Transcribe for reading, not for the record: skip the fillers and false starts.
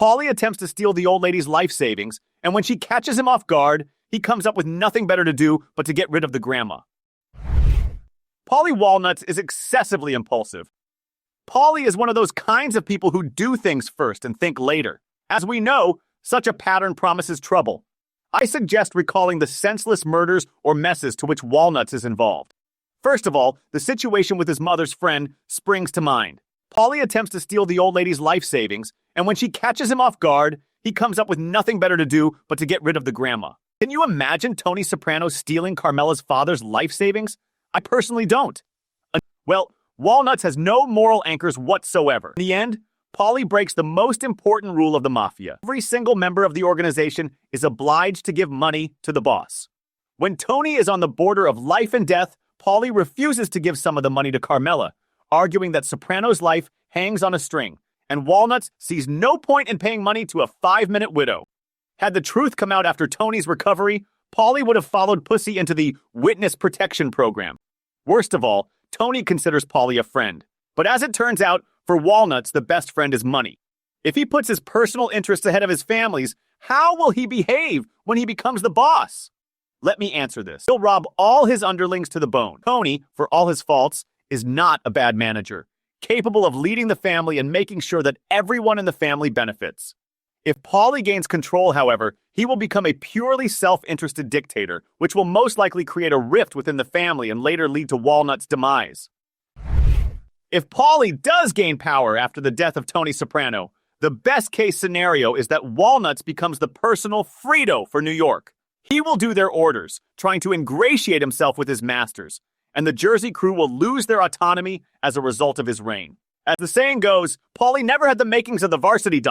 Paulie attempts to steal the old lady's life savings, and when she catches him off guard, he comes up with nothing better to do but to get rid of the grandma. Paulie Walnuts is excessively impulsive. Paulie is one of those kinds of people who do things first and think later. As we know, such a pattern promises trouble. I suggest recalling the senseless murders or messes to which Walnuts is involved. First of all, the situation with his mother's friend springs to mind. Paulie attempts to steal the old lady's life savings, and when she catches him off guard, he comes up with nothing better to do but to get rid of the grandma. Can you imagine Tony Soprano stealing Carmela's father's life savings? I personally don't. Well, Walnuts has no moral anchors whatsoever. In the end, Paulie breaks the most important rule of the Mafia. Every single member of the organization is obliged to give money to the boss. When Tony is on the border of life and death, Paulie refuses to give some of the money to Carmela, arguing that Soprano's life hangs on a string, and Walnuts sees no point in paying money to a 5-minute widow. Had the truth come out after Tony's recovery, Paulie would have followed Pussy into the witness protection program. Worst of all, Tony considers Paulie a friend. But as it turns out, for Walnuts, the best friend is money. If he puts his personal interests ahead of his family's, how will he behave when he becomes the boss? Let me answer this. He'll rob all his underlings to the bone. Tony, for all his faults, is not a bad manager, capable of leading the family and making sure that everyone in the family benefits. If Paulie gains control, however, he will become a purely self-interested dictator, which will most likely create a rift within the family and later lead to Walnut's demise. If Paulie does gain power after the death of Tony Soprano, the best-case scenario is that Walnuts becomes the personal Frito for New York. He will do their orders, trying to ingratiate himself with his masters, and the Jersey crew will lose their autonomy as a result of his reign. As the saying goes, Paulie never had the makings of the varsity Don.